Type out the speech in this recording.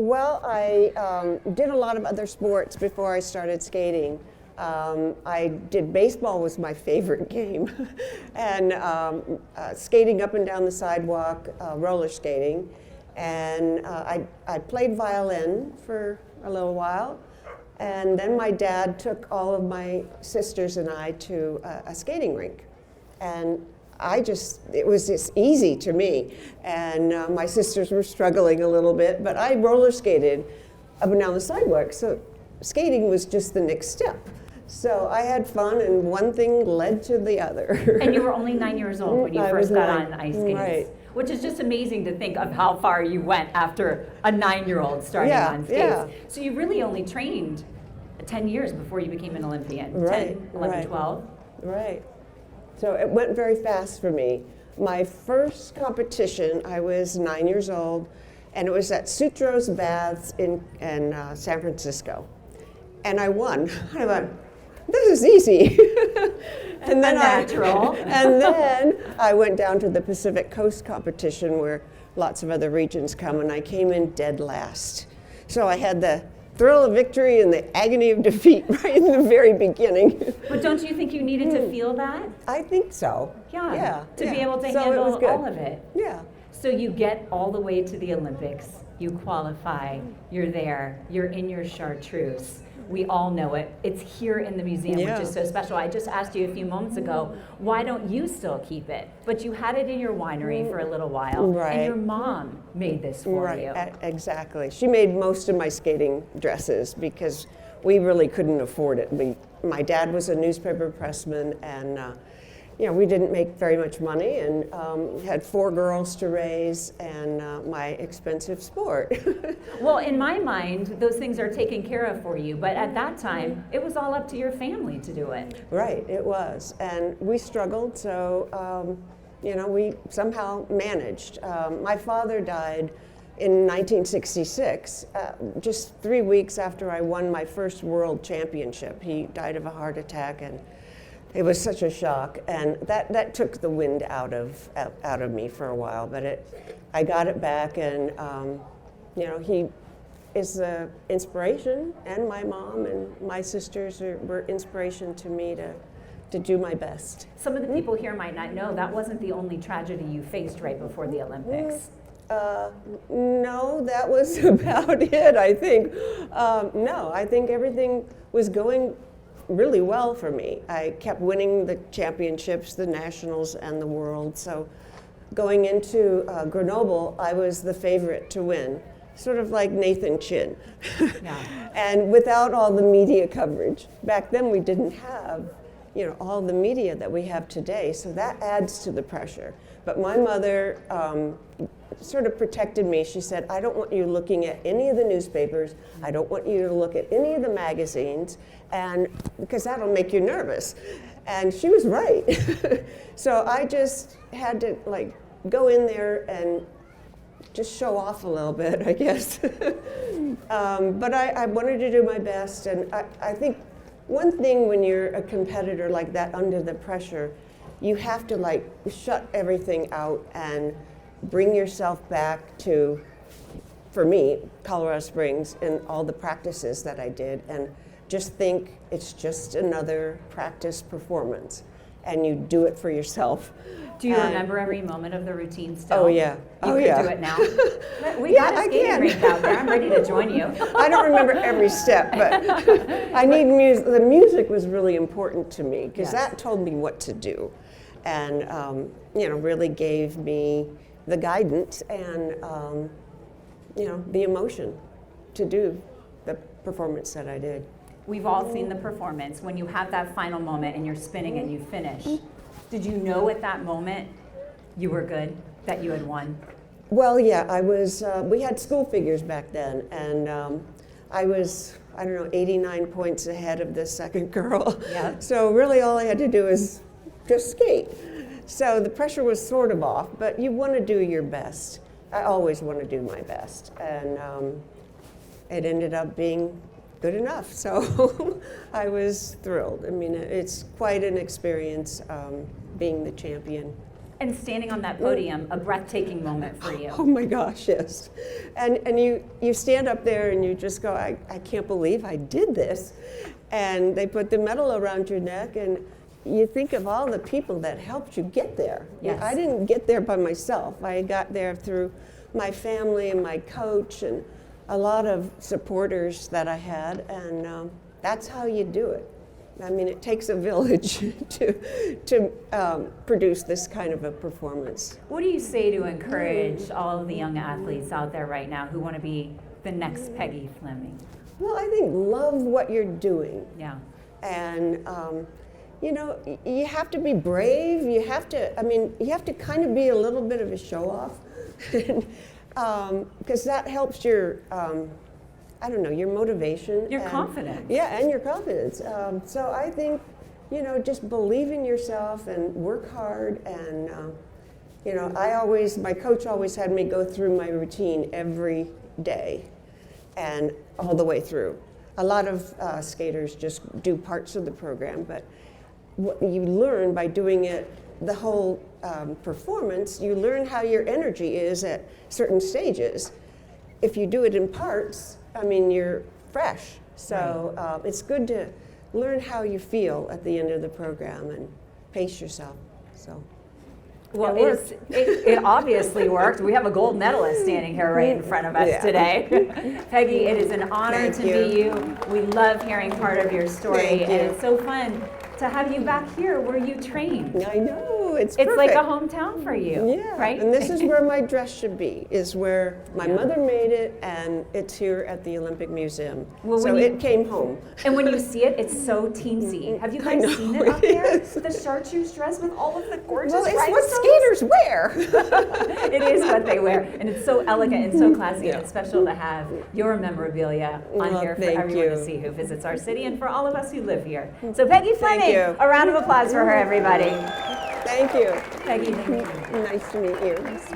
Well, I did a lot of other sports before I started skating. I did baseball was my favorite game, and skating up and down the sidewalk, roller skating, and I played violin for a little while, and then my dad took all of my sisters and I to a skating rink, and it was just easy to me, and my sisters were struggling a little bit, but I roller skated up and down the sidewalk, so skating was just the next step. So I had fun, and one thing led to the other. And you were only 9 years old when you first got on ice skates. Right. Which is just amazing to think of how far you went after a 9-year-old starting on skates. Yeah. So you really only trained 10 years before you became an Olympian. Right, 10, 11, right. 12. Right. So it went very fast for me. My first competition, I was 9 years old, and it was at Sutro's Baths in San Francisco. And I won. I went, this is easy. and then I went down to the Pacific Coast competition where lots of other regions come, and I came in dead last. So I had the thrill of victory and the agony of defeat right in the very beginning. But don't you think you needed to feel that? I think so. Yeah. To be able to handle all of it. Yeah. So you get all the way to the Olympics, you qualify, you're there, you're in your chartreuse. We all know it. It's here in the museum, which is so special. I just asked you a few moments ago, why don't you still keep it? But you had it in your winery for a little while, and your mom made this for you. Exactly. She made most of my skating dresses because we really couldn't afford it. My dad was a newspaper pressman, and we didn't make very much money, and had 4 girls to raise, and my expensive sport. Well, in my mind, those things are taken care of for you, but at that time, it was all up to your family to do it. Right, it was, and we struggled, so we somehow managed. My father died in 1966, just 3 weeks after I won my first world championship. He died of a heart attack, and it was such a shock, and that took the wind out of me for a while. But I got it back, and he is the inspiration, and my mom and my sisters were inspiration to me to do my best. Some of the people here might not know that wasn't the only tragedy you faced right before the Olympics. No, that was about it. I think. No, I think everything was going really well for me. I kept winning the championships, the nationals, and the world. So going into Grenoble, I was the favorite to win, sort of like Nathan Chin. And without all the media coverage. Back then we didn't have, all the media that we have today, so that adds to the pressure. But my mother sort of protected me. She said, I don't want you looking at any of the newspapers. I don't want you to look at any of the magazines, and because that'll make you nervous. And she was right. So I just had to go in there and just show off a little bit, I guess. But I wanted to do my best, and I think one thing when you're a competitor like that under the pressure, you have to shut everything out and bring yourself back to, for me, Colorado Springs and all the practices that I did, and just think it's just another practice performance, and you do it for yourself. Do you remember every moment of the routine still? Oh yeah. You could do it now. We got a skating rink out there. I'm ready to join you. I don't remember every step, but I need music. The music was really important to me because that told me what to do, and really gave me the guidance and the emotion to do the performance that I did. We've all seen the performance when you have that final moment and you're spinning and you finish. Did you know at that moment you were good, that you had won? Well, yeah, I was. We had school figures back then, and I was, 89 points ahead of the second girl. Yeah. So really, all I had to do was just skate. So the pressure was sort of off, but you want to do your best. I always want to do my best, and it ended up being good enough. So I was thrilled. I mean, it's quite an experience being the champion. And standing on that podium, a breathtaking moment for you. Oh my gosh, yes. And you stand up there and you just go, I can't believe I did this. And they put the medal around your neck, and you think of all the people that helped you get there. Yes. I didn't get there by myself. I got there through my family and my coach and a lot of supporters that I had, and that's how you do it. I mean, it takes a village to produce this kind of a performance. What do you say to encourage all of the young athletes out there right now who want to be the next Peggy Fleming? Well, I think love what you're doing. Yeah. And, you know, you have to be brave. You have to kind of be a little bit of a show-off. Because that helps your, I don't know, your motivation. Your confidence. Yeah, and your confidence. So I think, you know, just believe in yourself and work hard. And, you know, my coach always had me go through my routine every day and all the way through. A lot of skaters just do parts of the program, but what you learn by doing it, the whole performance, you learn how your energy is at certain stages. If you do it in parts, I mean, you're fresh. So it's good to learn how you feel at the end of the program and pace yourself. So. Well, it obviously worked. We have a gold medalist standing here right in front of us today. Peggy, it is an honor to meet you. We love hearing part of your story, and it's so fun to have you back here where you trained. I know, it's perfect. Like a hometown for you, right? And this is where my dress should be, is where my mother made it, and it's here at the Olympic Museum. Well, so it came home. And when you see it, it's so teensy. Have you guys seen it up there? The chartreuse dress with all of the gorgeous Well, it's what skaters wear. It is what they wear, and it's so elegant and so classy, and it's special to have your memorabilia on here for everyone to see who visits our city and for all of us who live here. So Peggy Fleming, a round of applause for her, everybody. Thank you. Peggy, thank you. Nice to meet you.